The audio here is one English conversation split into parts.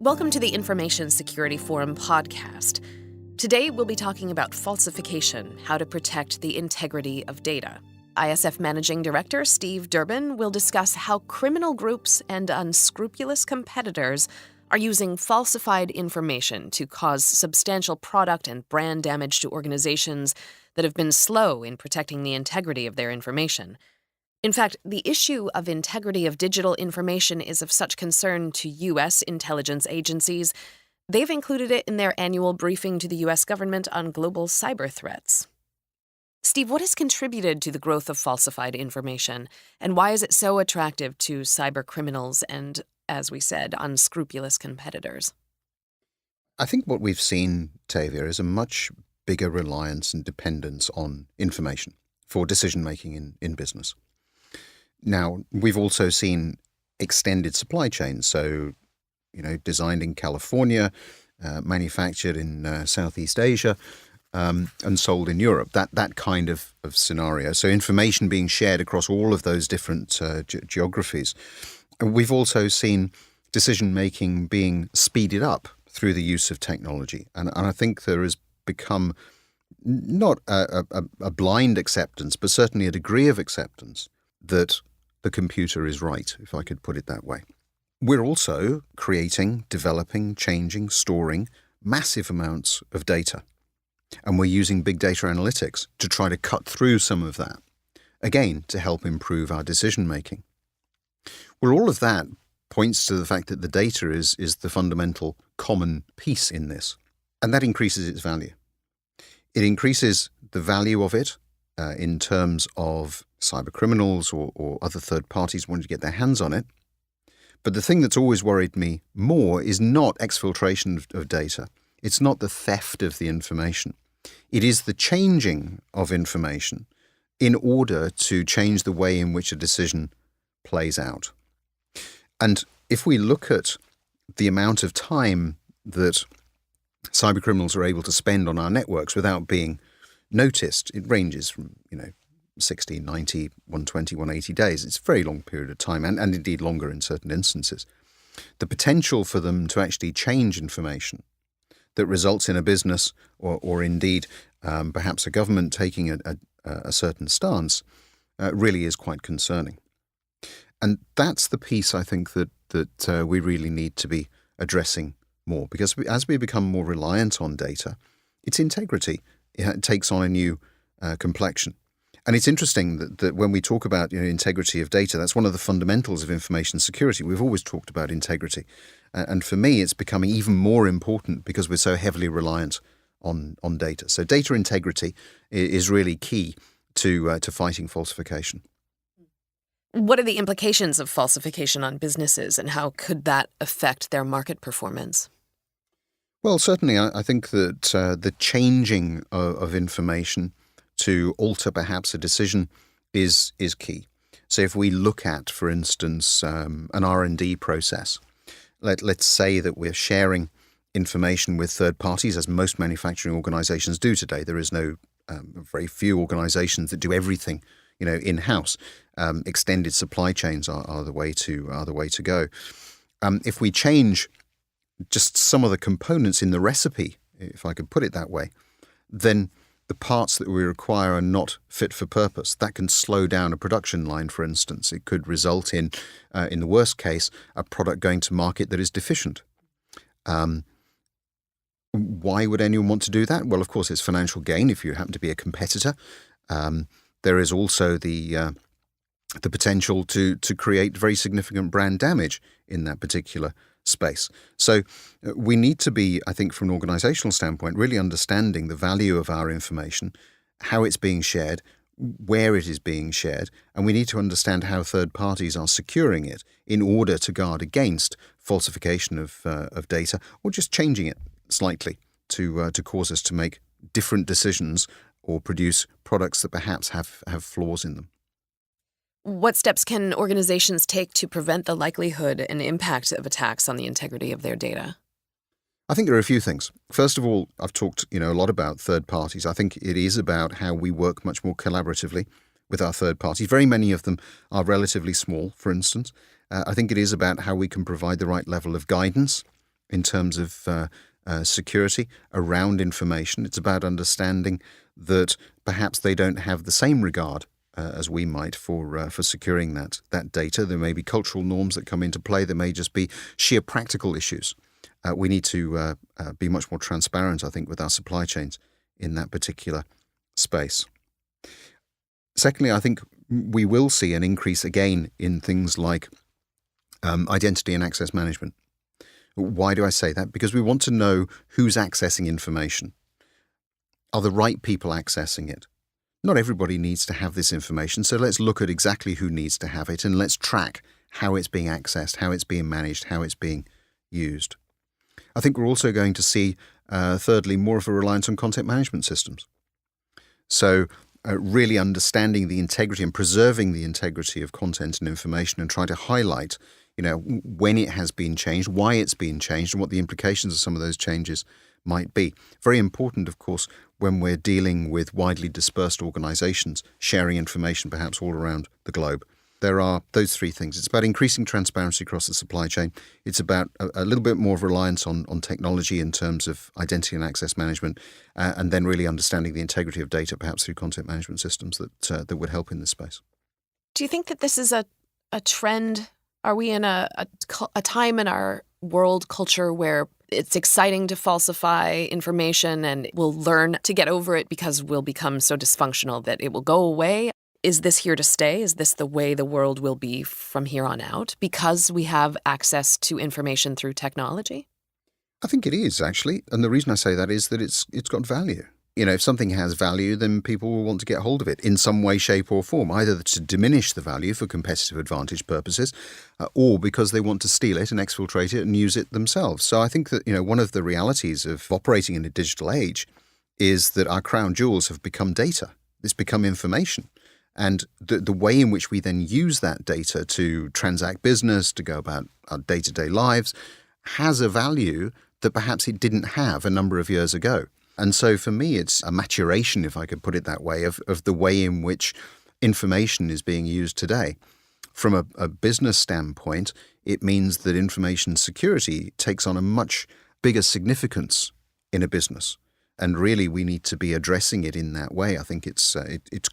Welcome to the Information Security Forum podcast. Today, we'll be talking about falsification, how to protect the integrity of data. ISF Managing Director Steve Durbin will discuss how criminal groups and unscrupulous competitors are using falsified information to cause substantial product and brand damage to organizations that have been slow in protecting the integrity of their information. In fact, the issue of integrity of digital information is of such concern to U.S. intelligence agencies, they've included it in their annual briefing to the U.S. government on global cyber threats. Steve, what has contributed to the growth of falsified information, and why is it so attractive to cyber criminals and, as we said, unscrupulous competitors? I think what we've seen, Tavia, is a much bigger reliance and dependence on information for decision-making in business. Now, we've also seen extended supply chains, so, designed in California, manufactured in Southeast Asia, and sold in Europe, that kind of scenario. So information being shared across all of those different geographies. And we've also seen decision-making being speeded up through the use of technology. And I think there has become not a blind acceptance, but certainly a degree of acceptance that the computer is right, if I could put it that way. We're also creating, developing, changing, storing massive amounts of data. And we're using big data analytics to try to cut through some of that, again, to help improve our decision-making. Well, all of that points to the fact that the data is the fundamental common piece in this, and that increases its value. It increases the value of it in terms of cyber criminals or other third parties wanting to get their hands on it. But the thing that's always worried me more is not exfiltration of data. It's not the theft of the information. It is the changing of information in order to change the way in which a decision plays out. And if we look at the amount of time that cyber criminals are able to spend on our networks without being noticed, it ranges from, 60, 90, 120, 180 days. It's a very long period of time, and indeed longer in certain instances. The potential for them to actually change information that results in a business or indeed perhaps a government taking a certain stance really is quite concerning. And that's the piece I think that we really need to be addressing more, because as we become more reliant on data, its integrity it takes on a new complexion. And it's interesting that when we talk about integrity of data, that's one of the fundamentals of information security. We've always talked about integrity. And for me, it's becoming even more important because we're so heavily reliant on data. So data integrity is really key to fighting falsification. What are the implications of falsification on businesses, and how could that affect their market performance? Well, certainly I think that the changing of information to alter perhaps a decision is key. So if we look at, for instance, an R&D process, let's say that we're sharing information with third parties, as most manufacturing organizations do today. There is very few organizations that do everything, in-house. Extended supply chains are the way to go. If we change just some of the components in the recipe, if I could put it that way, then the parts that we require are not fit for purpose. That can slow down a production line, for instance. It could result in the worst case, a product going to market that is deficient. Why would anyone want to do that? Well, of course, it's financial gain if you happen to be a competitor. There is also the potential to create very significant brand damage in that particular space. So we need to be, I think, from an organizational standpoint, really understanding the value of our information, how it's being shared, where it is being shared, and we need to understand how third parties are securing it in order to guard against falsification of data or just changing it slightly to cause us to make different decisions or produce products that perhaps have flaws in them. What steps can organizations take to prevent the likelihood and impact of attacks on the integrity of their data? I think there are a few things. First of all, I've talked a lot about third parties. I think it is about how we work much more collaboratively with our third parties. Very many of them are relatively small, for instance. I think it is about how we can provide the right level of guidance in terms of security around information. It's about understanding that perhaps they don't have the same regard as we might for securing that data. There may be cultural norms that come into play. There may just be sheer practical issues. We need to be much more transparent, I think, with our supply chains in that particular space. Secondly, I think we will see an increase again in things like identity and access management. Why do I say that? Because we want to know who's accessing information. Are the right people accessing it? Not everybody needs to have this information, so let's look at exactly who needs to have it and let's track how it's being accessed, how it's being managed, how it's being used. I think we're also going to see, thirdly, more of a reliance on content management systems. So really understanding the integrity and preserving the integrity of content and information and trying to highlight, when it has been changed, why it's been changed, and what the implications of some of those changes might be. Very important, of course, when we're dealing with widely dispersed organizations, sharing information perhaps all around the globe. There are those three things. It's about increasing transparency across the supply chain. It's about a little bit more of reliance on technology in terms of identity and access management, and then really understanding the integrity of data, perhaps through content management systems that would help in this space. Do you think that this is a trend? Are we in a time in our world culture where it's exciting to falsify information and we'll learn to get over it because we'll become so dysfunctional that it will go away? Is this here to stay? Is this the way the world will be from here on out because we have access to information through technology? I think it is, actually. And the reason I say that is that it's got value. If something has value, then people will want to get hold of it in some way, shape or form, either to diminish the value for competitive advantage purposes or because they want to steal it and exfiltrate it and use it themselves. So I think that, one of the realities of operating in a digital age is that our crown jewels have become data. It's become information. And the way in which we then use that data to transact business, to go about our day-to-day lives, has a value that perhaps it didn't have a number of years ago. And so for me, it's a maturation, if I could put it that way, of the way in which information is being used today. From a business standpoint, it means that information security takes on a much bigger significance in a business. And really, we need to be addressing it in that way. I think it's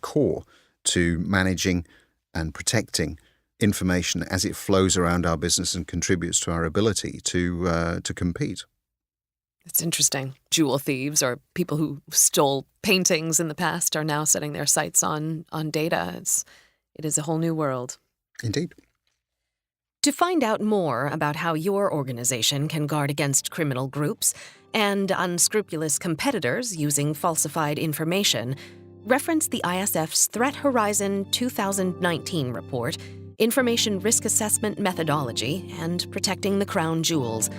core to managing and protecting information as it flows around our business and contributes to our ability to compete. It's interesting. Jewel thieves or people who stole paintings in the past are now setting their sights on data. It is a whole new world. Indeed. To find out more about how your organization can guard against criminal groups and unscrupulous competitors using falsified information, reference the ISF's Threat Horizon 2019 report, Information Risk Assessment Methodology, and Protecting the Crown Jewels,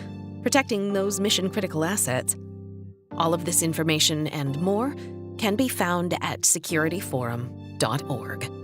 protecting those mission-critical assets. All of this information and more can be found at securityforum.org.